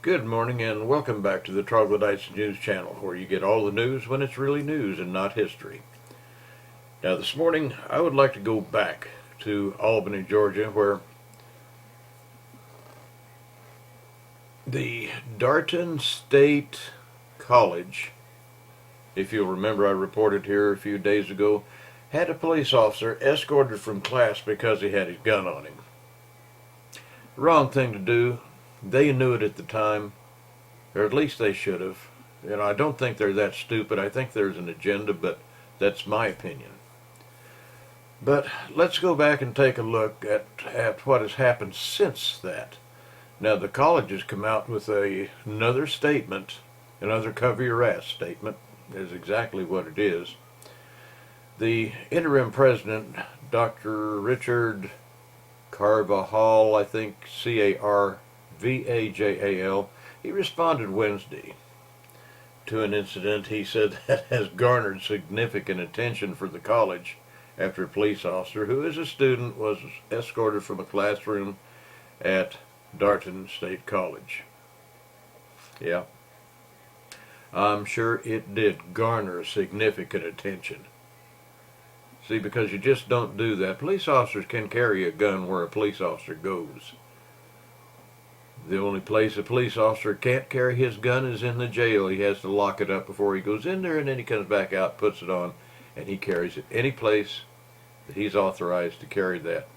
Good morning and welcome back to the Troglodytes News Channel, where you get all the news when it's really news and not history. Now this morning I would like to go back to Albany, Georgia, where the Darton State College, if you'll remember I reported here a few days ago, had a police officer escorted from class because he had his gun on him. Wrong thing to do. They knew it at the time, or at least they should have. I don't think they're that stupid. I think there's an agenda, but that's my opinion. But let's go back and take a look at what has happened since that. Now, the college has come out with another statement, another cover your ass statement, is exactly what it is. The interim president, Dr. Richard Carvajal, I think, Carvajal, he responded Wednesday to an incident he said that has garnered significant attention for the college after a police officer who is a student was escorted from a classroom at Darton State College. Yeah, I'm sure it did garner significant attention. See, because you just don't do that. Police officers can carry a gun where a police officer goes. The only place a police officer can't carry his gun is in the jail. He has to lock it up before he goes in there, and then he comes back out, puts it on, and he carries it any place that he's authorized to carry that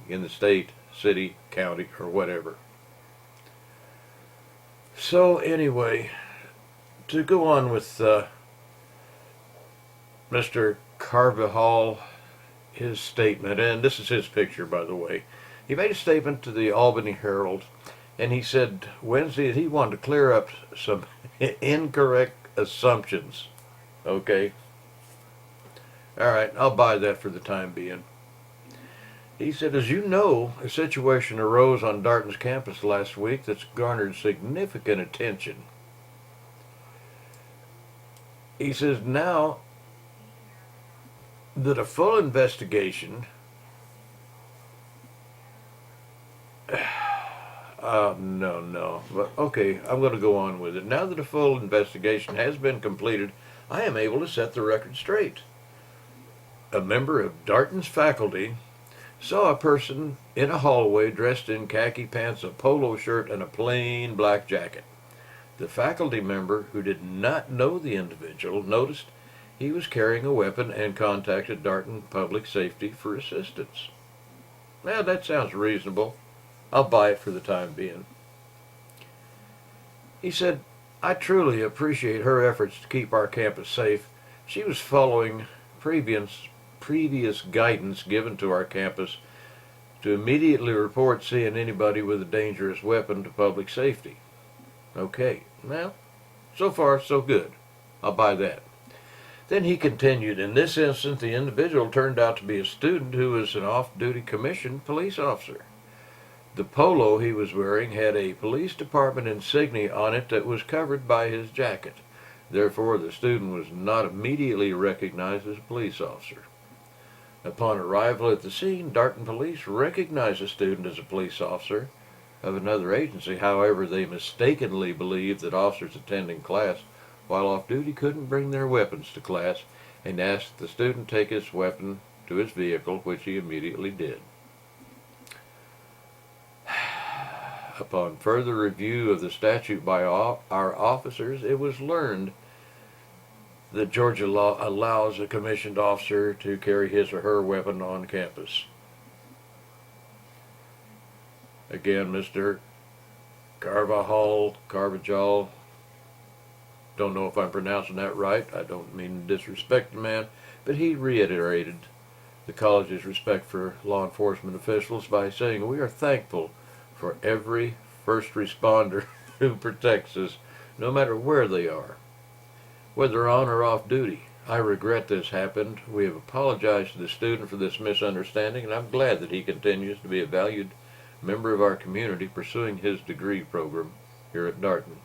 in the state, city, county, or whatever. So anyway, to go on with Mr. Carvajal, his statement, and this is his picture, by the way. He made a statement to the Albany Herald, and he said Wednesday that he wanted to clear up some incorrect assumptions. Okay? All right, I'll buy that for the time being. He said, as you know, a situation arose on Darton's campus last week that's garnered significant attention. He says now that a full investigation no. But okay, I'm going to go on with it. Now that a full investigation has been completed, I am able to set the record straight. A member of Darton's faculty saw a person in a hallway dressed in khaki pants, a polo shirt, and a plain black jacket. The faculty member, who did not know the individual, noticed he was carrying a weapon and contacted Darton Public Safety for assistance. Now, that sounds reasonable. I'll buy it for the time being. He said, I truly appreciate her efforts to keep our campus safe. She was following previous guidance given to our campus to immediately report seeing anybody with a dangerous weapon to public safety. Okay, well, so far so good. I'll buy that. Then he continued, in this instance, the individual turned out to be a student who was an off-duty commissioned police officer. The polo he was wearing had a police department insignia on it that was covered by his jacket. Therefore, the student was not immediately recognized as a police officer. Upon arrival at the scene, Darton police recognized the student as a police officer of another agency. However, they mistakenly believed that officers attending class while off duty couldn't bring their weapons to class and asked the student take his weapon to his vehicle, which he immediately did. Upon further review of the statute by our officers, it was learned that Georgia law allows a commissioned officer to carry his or her weapon on campus. Again, Mr. Carvajal, don't know if I'm pronouncing that right. I don't mean to disrespect the man, but he reiterated the college's respect for law enforcement officials by saying, we are thankful for every first responder who protects us, no matter where they are, whether on or off duty. I regret this happened. We have apologized to the student for this misunderstanding, and I'm glad that he continues to be a valued member of our community pursuing his degree program here at Darton.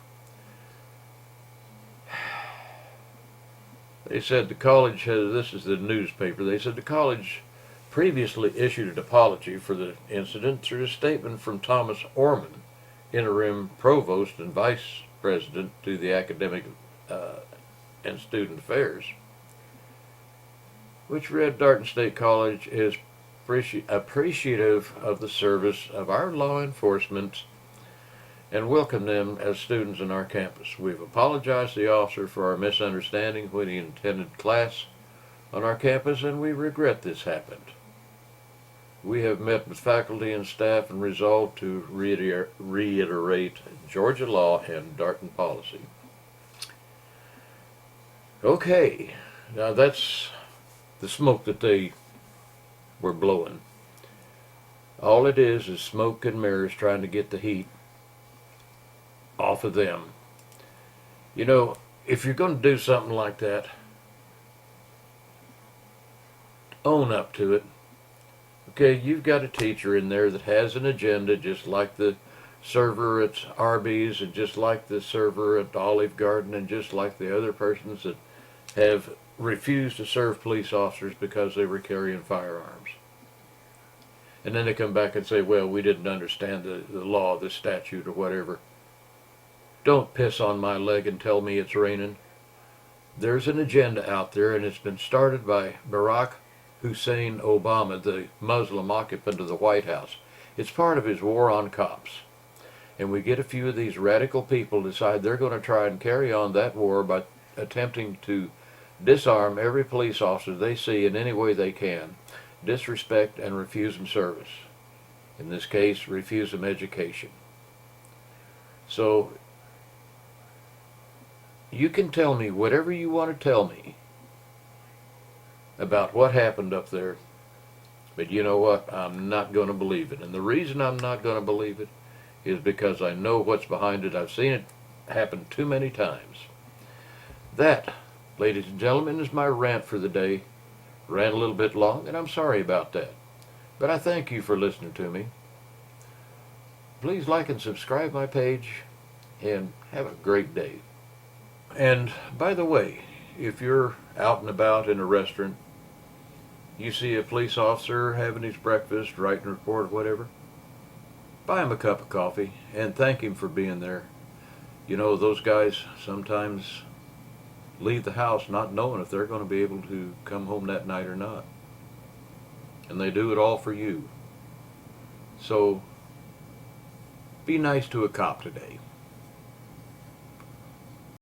They said the college has, this is the newspaper, they said the college previously issued an apology for the incident through a statement from Thomas Orman, interim provost and vice president to the academic and student affairs, which read Darton State College is appreciative of the service of our law enforcement and welcome them as students in our campus. We've apologized to the officer for our misunderstanding when he attended class on our campus, and we regret this happened. We have met with faculty and staff and resolved to reiterate Georgia law and Darton policy. Okay, now that's the smoke that they were blowing. All it is smoke and mirrors trying to get the heat off of them. You know, if you're going to do something like that, own up to it. Okay, you've got a teacher in there that has an agenda, just like the server at Arby's and just like the server at Olive Garden and just like the other persons that have refused to serve police officers because they were carrying firearms. And then they come back and say, well, we didn't understand the law, the statute, or whatever. Don't piss on my leg and tell me it's raining. There's an agenda out there, and it's been started by Barack Hussein Obama, the Muslim occupant of the White House. It's part of his war on cops. And we get a few of these radical people decide they're going to try and carry on that war by attempting to disarm every police officer they see in any way they can, disrespect and refuse them service. In this case, refuse them education. So, you can tell me whatever you want to tell me about what happened up there, but you know what? I'm not going to believe it. And the reason I'm not going to believe it is because I know what's behind it. I've seen it happen too many times. That, ladies and gentlemen, is my rant for the day. Ran a little bit long, and I'm sorry about that. But I thank you for listening to me. Please like and subscribe my page, and have a great day. And by the way, if you're out and about in a restaurant, you see a police officer having his breakfast, writing a report, or whatever, buy him a cup of coffee and thank him for being there. You know, those guys sometimes leave the house not knowing if they're going to be able to come home that night or not. And they do it all for you. So, be nice to a cop today.